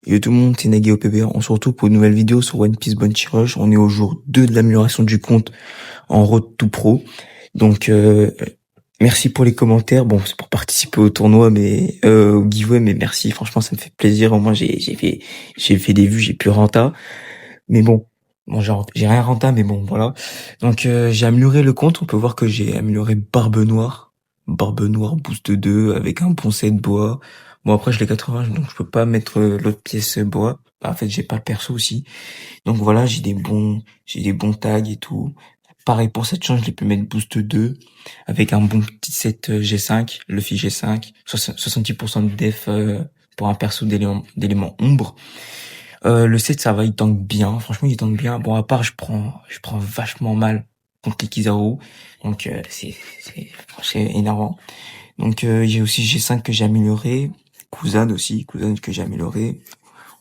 Yo tout le monde, c'est Nagui au PB. On se retrouve pour une nouvelle vidéo sur One Piece Bounty Rush. On est au jour 2 de l'amélioration du compte en Road to Pro. Donc merci pour les commentaires. Bon, c'est pour participer au tournoi, mais au giveaway, mais merci. Franchement, ça me fait plaisir. Au moins, j'ai fait des vues, j'ai plus renta. Mais bon, j'ai rien renta, mais bon, voilà. Donc j'ai amélioré le compte. On peut voir que j'ai amélioré Barbe Noire boost 2 avec un bon set bois. Bon, après, je l'ai 80, donc je peux pas mettre l'autre pièce bois. Bah, en fait, j'ai pas le perso aussi. Donc voilà, j'ai des bons tags et tout. Pareil pour cette chance, je l'ai pu mettre boost 2 avec un bon petit set G5, Luffy G5, 70% de def pour un perso d'élément ombre. Le set, ça va, il tank bien. Franchement, il tank bien. Bon, à part, je prends vachement mal contre les Kizaru. Donc, c'est énervant. Donc, j'ai aussi G5 que j'ai amélioré. Kuzan que j'ai amélioré.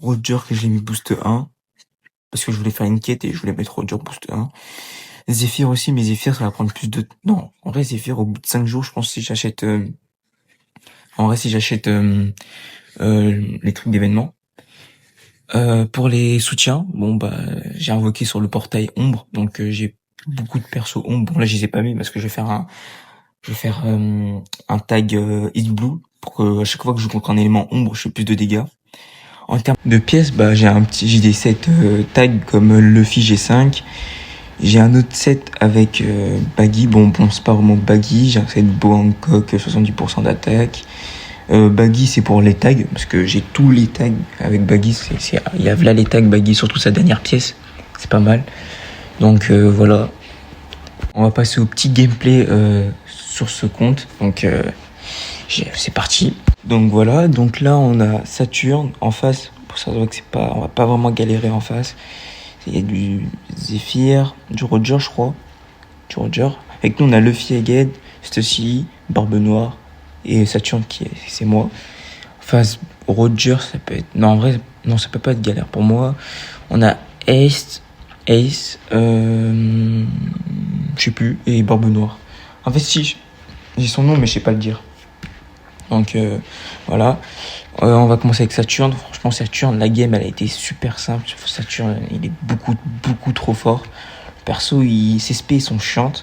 Roger que je l'ai mis boost 1. Parce que je voulais faire une quête et je voulais mettre Roger boost 1. Zephyr aussi, mais Zephyr, ça va prendre plus de... Non, en vrai, Zephyr, au bout de 5 jours, je pense que si j'achète... En vrai, si j'achète les trucs d'événements. Pour les soutiens, bon bah j'ai invoqué sur le portail ombre, donc j'ai beaucoup de persos ombre. Bon là je les ai pas mis parce que je vais faire un tag Hit Blue pour que à chaque fois que je joue contre un élément ombre, je fais plus de dégâts. En termes de pièces, bah j'ai des sets tags comme Luffy G5. J'ai un autre set avec Baggy. Bon c'est pas vraiment Baggy. J'ai un set Boa Hancock 70% d'attaque. Baggy c'est pour les tags parce que j'ai tous les tags avec Baggy, il y a là les tags Baggy, surtout sa dernière pièce, c'est pas mal. Donc voilà, on va passer au petit gameplay sur ce compte. Donc c'est parti. Donc voilà, donc là on a Saturne en face, pour ça que on va pas vraiment galérer en face. Il y a du Zephyr, du Roger je crois, du Roger. Avec nous on a Luffy Egghead, Stussy, Barbe Noire et Saturne c'est moi. Face Roger, ça peut être... Non, en vrai, non, ça peut pas être galère. Pour moi, on a Ace, je sais plus, et Barbe Noire. En fait, si, j'ai son nom, mais je sais pas le dire. Donc, voilà. On va commencer avec Saturne. Franchement, Saturne, la game, elle a été super simple. Saturne, il est beaucoup trop fort. Perso, ses spés sont chiantes.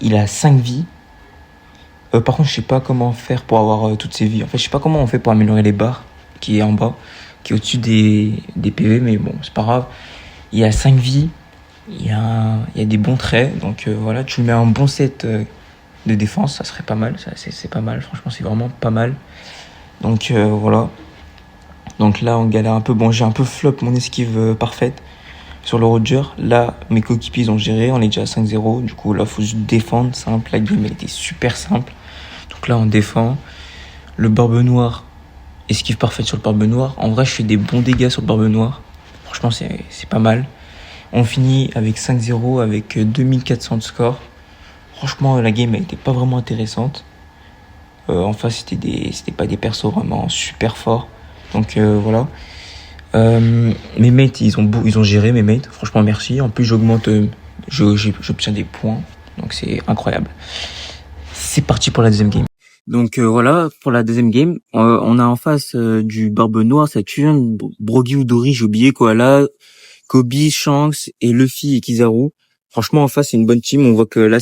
Il a 5 vies. Par contre, je sais pas comment faire pour avoir toutes ces vies. En fait, je sais pas comment on fait pour améliorer les barres qui est en bas, qui est au-dessus des PV, mais bon, c'est pas grave. Il y a 5 vies, il y a des bons traits, donc voilà, tu mets un bon set de défense, ça serait pas mal, c'est pas mal, franchement, c'est vraiment pas mal. Donc voilà. Donc là, on galère un peu. Bon, j'ai un peu flop mon esquive parfaite sur le Roger. Là, mes coéquipiers ils ont géré, on est déjà à 5-0. Du coup, là, faut juste défendre, simple. La game, elle était super simple. Donc là, on défend. Le Barbe Noire, esquive parfaite sur le Barbe Noire. En vrai, je fais des bons dégâts sur le Barbe Noire. Franchement, c'est pas mal. On finit avec 5-0, avec 2400 de score. Franchement, la game, elle était pas vraiment intéressante. En face, c'était pas des persos vraiment super forts. Donc voilà. Mes mates, ils ont géré mes mates. Franchement, merci. En plus, j'obtiens des points. Donc c'est incroyable. C'est parti pour la deuxième game. Donc voilà, pour la deuxième game, on a en face du Barbe Noire, Saturne, Brogy ou Dory, j'ai oublié quoi là, Kobe, Shanks et Luffy et Kizaru. Franchement, en face, c'est une bonne team. On voit que là,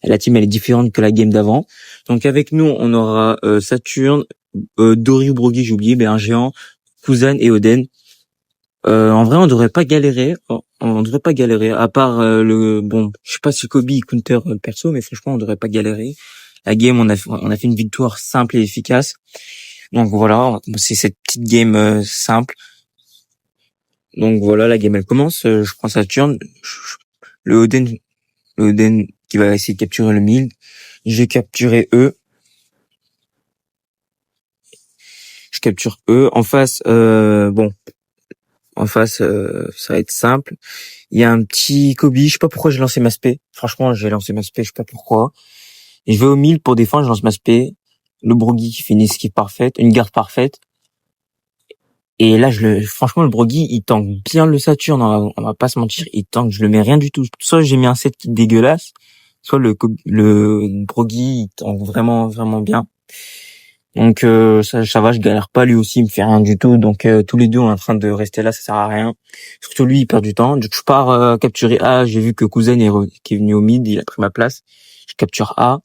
la team, elle est différente que la game d'avant. Donc avec nous, on aura Saturne, Dory ou Brogy, j'ai oublié, un géant, Kuzan et Oden. En vrai, on devrait pas galérer. On devrait pas galérer. À part je sais pas si Kobe il counter perso, mais franchement, on devrait pas galérer. La game, on a fait une victoire simple et efficace. Donc voilà, c'est cette petite game simple. Donc voilà, la game elle commence. Je prends Saturn, le Oden qui va essayer de capturer le mid. J'ai capturé eux. Je capture eux. En face, ça va être simple. Il y a un petit Kobe. Je sais pas pourquoi j'ai lancé ma spé. Franchement, j'ai lancé ma spé. Je sais pas pourquoi. Et je vais au mid pour défendre. Je lance ma spé. Le Brogy qui fait une esquive parfaite, une garde parfaite. Et là, franchement, le Brogy, il tank bien le Saturn. On va pas se mentir, il tank. Je le mets rien du tout. Soit j'ai mis un set qui est dégueulasse, soit le Brogy, il tank vraiment, vraiment bien. Donc ça va, je galère pas, lui aussi il me fait rien du tout. Donc tous les deux on est en train de rester là, ça sert à rien. Surtout lui il perd du temps. Du coup je pars capturer A, j'ai vu que Cousin qui est venu au mid, il a pris ma place. Je capture A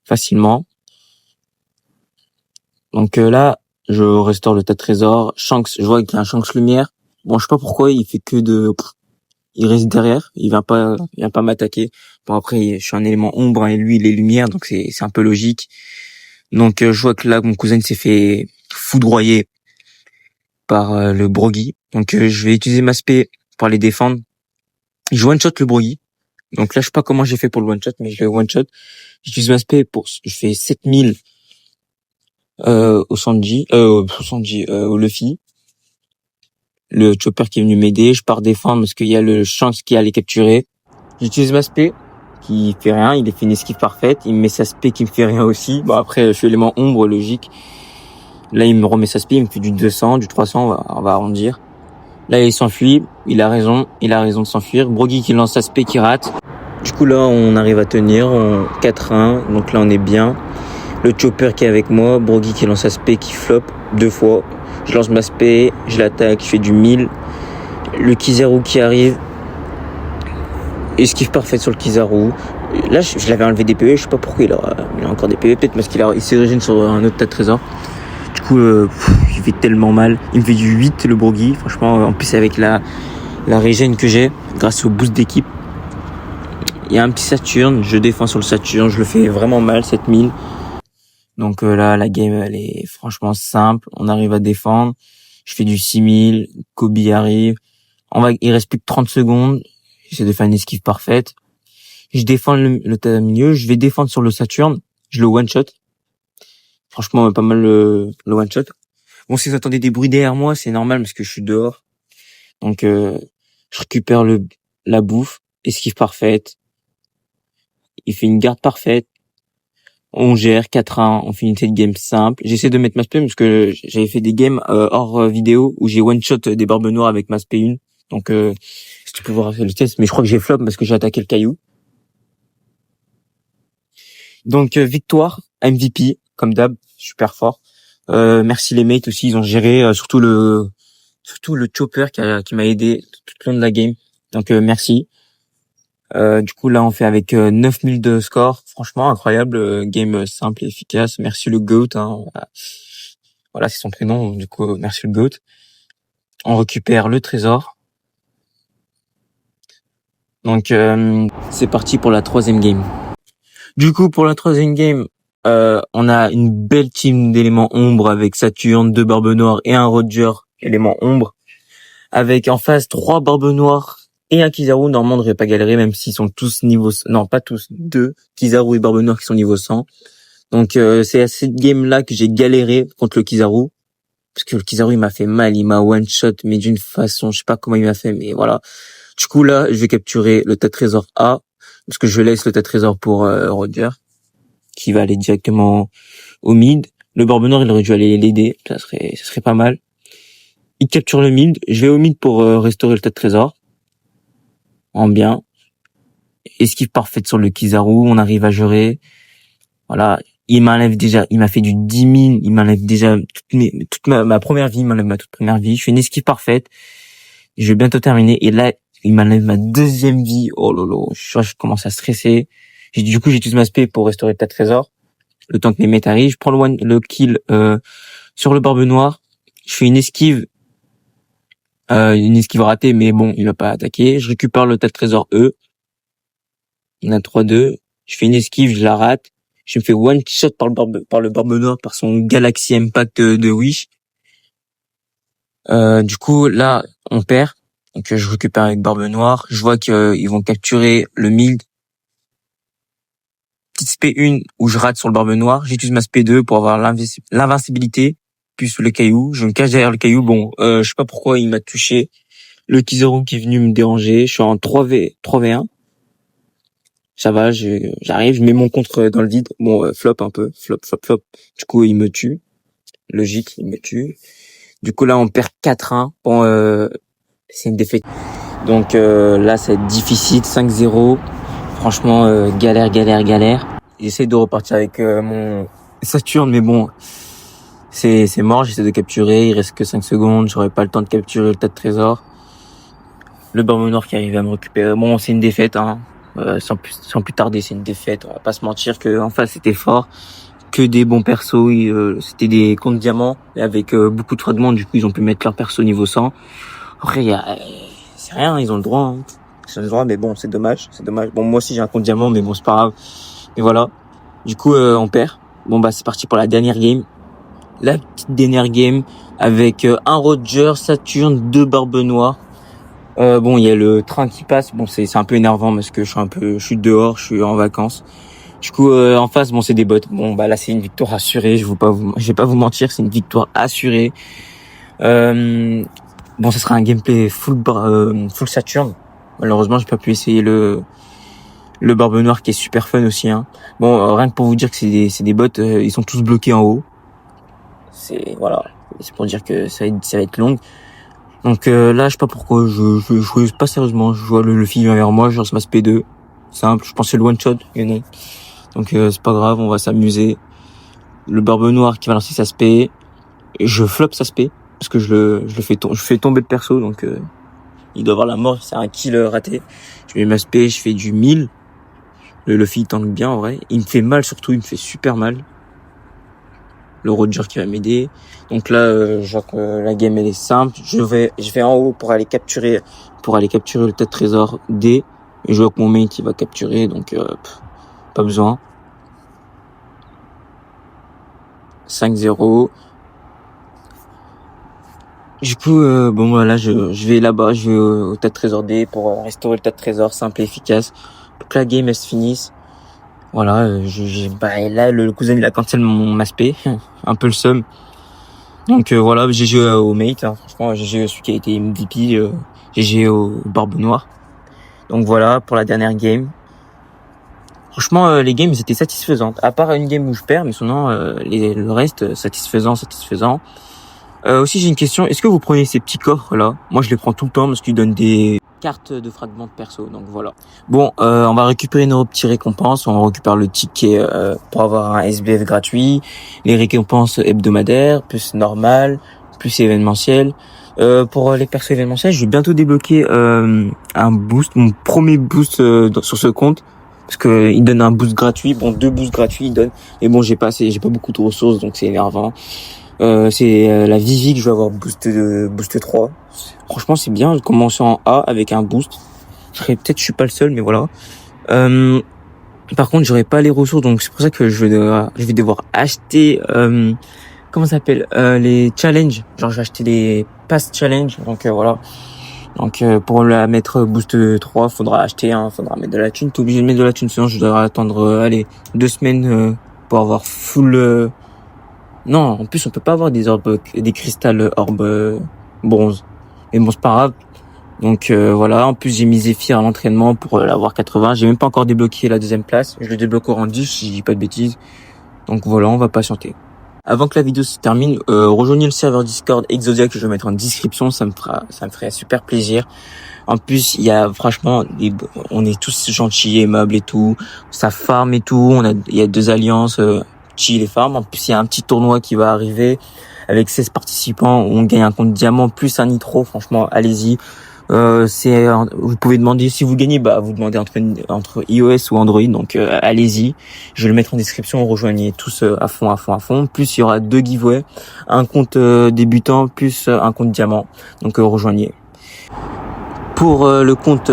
facilement. Donc là je restaure le tas de trésors. Shanks, je vois qu'il y a un Shanks lumière. Bon je sais pas pourquoi il fait que de il reste derrière, il vient pas m'attaquer. Bon après je suis un élément ombre hein, et lui il est lumière donc c'est un peu logique. Donc je vois que là mon cousin s'est fait foudroyer par le Broggy. Donc je vais utiliser ma spé pour les défendre. Je one shot le Broggy. Donc là je sais pas comment j'ai fait pour le one shot mais je le one shot. J'utilise ma spé pour je fais 7000 au Luffy. Le chopper qui est venu m'aider, je pars défendre parce qu'il y a le chance qui allait capturer. J'utilise ma spé qui fait rien, il est fait une esquive parfaite, il me met sa spé qui me fait rien aussi. Bon après je suis élément ombre logique. Là il me remet sa spé, il me fait du 200, du 300, on va arrondir. Là il s'enfuit, il a raison de s'enfuir. Broggy qui lance sa spé qui rate. Du coup là on arrive à tenir en 4-1, donc là on est bien. Le chopper qui est avec moi, Broggy qui lance sa spé qui flop 2 fois. Je lance ma spé, je l'attaque, je fais du 1000. Le Kizaru qui arrive. Esquive parfaite sur le Kizaru. Là, je l'avais enlevé des PV, je sais pas pourquoi il a encore des PV. Peut-être parce il s'est régénéré sur un autre tas de trésors. Du coup, il fait tellement mal. Il me fait du 8 le Broggy. Franchement, en plus avec la régène que j'ai, grâce au boost d'équipe. Il y a un petit Saturne, je défends sur le Saturne, je le fais vraiment mal, 7000. Donc là, la game, elle est franchement simple. On arrive à défendre. Je fais du 6000. Kobe arrive. Il reste plus que 30 secondes. J'essaie de faire une esquive parfaite. Je défends le tas milieu. Je vais défendre sur le Saturne. Je le one-shot. Franchement, pas mal le one-shot. Bon, si vous entendez des bruits derrière moi, c'est normal parce que je suis dehors. Donc, je récupère la bouffe. Esquive parfaite. Il fait une garde parfaite. On gère 4-1, on finit cette game simple. J'essaie de mettre ma spé parce que j'avais fait des games hors vidéo où j'ai one shot des barbes noires avec ma spé 1. Donc si tu peux voir le test, mais je crois que j'ai flop parce que j'ai attaqué le caillou. Donc victoire, MVP comme d'hab, super fort. Merci les mates aussi, ils ont géré surtout le chopper qui m'a aidé tout le long de la game. Donc merci. Du coup là on fait avec 9000 de score, franchement incroyable, game simple et efficace. Merci le GOAT hein. Voilà, c'est son prénom, du coup merci le GOAT. On récupère le trésor. Donc c'est parti pour la 3e game. Du coup pour la 3e game, on a une belle team d'éléments ombre avec Saturne, 2 barbes noires et un Roger élément ombre. Avec en face 3 barbes noires et un Kizaru. Normalement, on devrait pas galérer, même s'ils sont tous niveau... Non, pas tous. 2 Kizaru et Barbe Noire qui sont niveau 100. Donc, c'est à cette game-là que j'ai galéré contre le Kizaru. Parce que le Kizaru, il m'a fait mal. Il m'a one-shot, mais d'une façon, je sais pas comment il m'a fait, mais voilà. Du coup, là, je vais capturer le tas de trésor A. Parce que je laisse le tas de trésor pour Roger, qui va aller directement au mid. Le Barbe Noire, il aurait dû aller l'aider. Ça serait pas mal. Il capture le mid. Je vais au mid pour restaurer le tas de trésor. En bien. Esquive parfaite sur le Kizaru, on arrive à gérer. Voilà, il m'a fait du 10 000, il m'enlève déjà toute ma première vie, il m'enlève ma toute première vie. Je fais une esquive parfaite. Je vais bientôt terminer et là, il m'enlève ma 2e vie. Oh lolo, je commence à stresser. Du coup, j'utilise ma spé pour restaurer le tas de trésors. Le temps que les mecs arrivent, je prends le kill sur le Barbe Noire. Je fais une esquive ratée, mais bon, il va pas attaquer. Je récupère le tas de trésors E. On a 3-2. Je fais une esquive, je la rate. Je me fais one shot par le Barbe Noire, par son Galaxy Impact de Wish. Du coup, là, on perd. Donc, je récupère avec Barbe Noire. Je vois qu'ils vont capturer le mid. Petite spé 1 où je rate sur le Barbe Noire. J'utilise ma spé 2 pour avoir l'invincibilité. Puis sous le caillou. Je me cache derrière le caillou. Bon, je sais pas pourquoi il m'a touché. Le Kizaru qui est venu me déranger. Je suis en 3v1. Ça va, j'arrive, je mets mon contre dans le vide. Bon, flop un peu, flop. Du coup, il me tue. Logique, il me tue. Du coup, là, on perd 4-1. Bon, c'est une défaite. Donc là, ça va être difficile, 5-0. Franchement, galère. J'essaie de repartir avec mon Saturne, mais bon, c'est mort, j'essaie de capturer, il reste que 5 secondes, j'aurai pas le temps de capturer le tas de trésors. Le barbe noire qui arrive à me récupérer. Bon, c'est une défaite, hein. Sans plus tarder, c'est une défaite. On va pas se mentir que en face c'était fort, que des bons persos. C'était des comptes diamants avec beaucoup de fragments. Du coup, ils ont pu mettre leur perso niveau 100. Après, c'est rien, ils ont le droit. Hein. Ils ont le droit, mais bon, c'est dommage. Bon, moi aussi j'ai un compte diamant, mais bon, c'est pas grave. Et voilà. Du coup, on perd. Bon bah, c'est parti pour la dernière game. La petite dernière game avec un Roger, Saturne, 2 barbes noires. Bon, il y a le train qui passe. Bon, c'est un peu énervant parce que je suis dehors, je suis en vacances. Du coup, en face, bon, c'est des bots. Bon, bah là, c'est une victoire assurée. Je vais pas vous mentir, c'est une victoire assurée. Bon, ce sera un gameplay full Saturne. Malheureusement, j'ai pas pu essayer le barbe noire qui est super fun aussi. Hein. Bon, rien que pour vous dire que c'est des bots, ils sont tous bloqués en haut. Voilà, c'est pour dire que ça va être long. Donc là, je sais pas pourquoi, je jouais pas sérieusement. Je vois le film vers moi, je lance ma SP2. Simple, je pensais le one shot, Donc c'est pas grave, on va s'amuser. Le barbe noire qui va lancer sa SP. Je flop sa SP parce que je fais tomber le perso, donc il doit avoir la mort, c'est un kill raté. Je mets ma SP, je fais du 1000. Le Luffy il tank bien en vrai. Il me fait mal surtout, il me fait super mal. Le Roger qui va m'aider. Donc là, je vois que la game elle est simple. Je vais en haut pour aller capturer le tas de trésors D. Et je vois que mon mate il va capturer, donc pas besoin. 5-0. Du coup, bon voilà, je vais là-bas, je vais au tas de trésors D pour restaurer le tas de trésors, simple et efficace, pour que la game elle se finisse. Voilà, et là le cousin il a cancel mon aspect, un peu le seum. Donc voilà, GG au mate, hein. Franchement GG celui qui a été MVP, GG au barbe noire. Donc voilà pour la dernière game. Franchement les games étaient satisfaisantes, à part une game où je perds, mais sinon le reste satisfaisant. Aussi j'ai une question, est-ce que vous prenez ces petits coffres là? Moi je les prends tout le temps parce qu'ils donnent des cartes de fragments de perso, donc voilà. Bon, on va récupérer nos petits récompenses, on récupère le ticket pour avoir un SBF gratuit, les récompenses hebdomadaires, plus normal, plus événementiel. Pour les persos événementiels, je vais bientôt débloquer un boost, mon premier boost sur ce compte. Parce que il donne un boost gratuit, bon 2 boosts gratuits il donne, et bon j'ai pas beaucoup de ressources donc c'est énervant. C'est la Vivi que je vais avoir boost 3. Franchement, c'est bien de commencer en A avec un boost. Je suis pas le seul, mais voilà. Par contre, j'aurai pas les ressources, donc c'est pour ça que je vais devoir acheter comment ça s'appelle les challenges. Genre, je vais acheter les pass challenge. Donc voilà. Donc pour la mettre boost 3, faudra mettre de la thune. T'es obligé de mettre de la thune, sinon je devrais attendre 2 semaines pour avoir full. Non, en plus on peut pas avoir des cristals orbes bronze. Mais bon, c'est pas grave. Donc voilà, en plus j'ai mis Zephyr à l'entraînement pour l'avoir 80. J'ai même pas encore débloqué la deuxième place. Je le débloque au rang 10 si je dis pas de bêtises. Donc voilà, on va patienter. Avant que la vidéo se termine, rejoignez le serveur Discord Exodia que je vais mettre en description, ça me ferait super plaisir. En plus, il y a franchement, on est tous gentils, aimables et tout, ça farm et tout, il y a 2 alliances, chill et farm. En plus, il y a un petit tournoi qui va arriver avec 16 participants où on gagne un compte diamant plus un nitro. Franchement, allez-y. Vous pouvez demander si vous gagnez, vous demandez entre iOS ou Android, donc allez-y. Je vais le mettre en description. Rejoignez tous à fond. Plus il y aura 2 giveaways, un compte débutant plus un compte diamant. Donc rejoignez. Pour le compte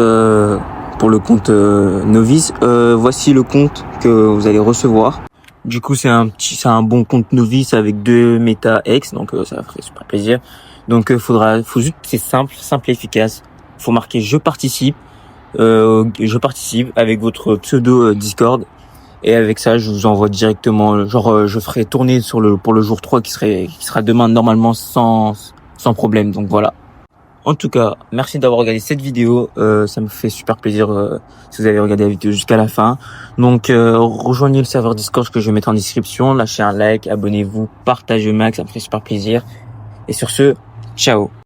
novice, voici le compte que vous allez recevoir. Du coup, c'est un bon compte novice avec 2 méta X, donc ça ferait super plaisir. Donc c'est simple et efficace. Faut marquer je participe avec votre pseudo Discord, et avec ça je vous envoie directement, je ferai tourner pour le jour 3 qui sera demain normalement sans problème. Donc voilà. En tout cas, merci d'avoir regardé cette vidéo. Ça me fait super plaisir si vous avez regardé la vidéo jusqu'à la fin. Donc, rejoignez le serveur Discord que je vais mettre en description. Lâchez un like, abonnez-vous, partagez au max, ça me fait super plaisir. Et sur ce, ciao.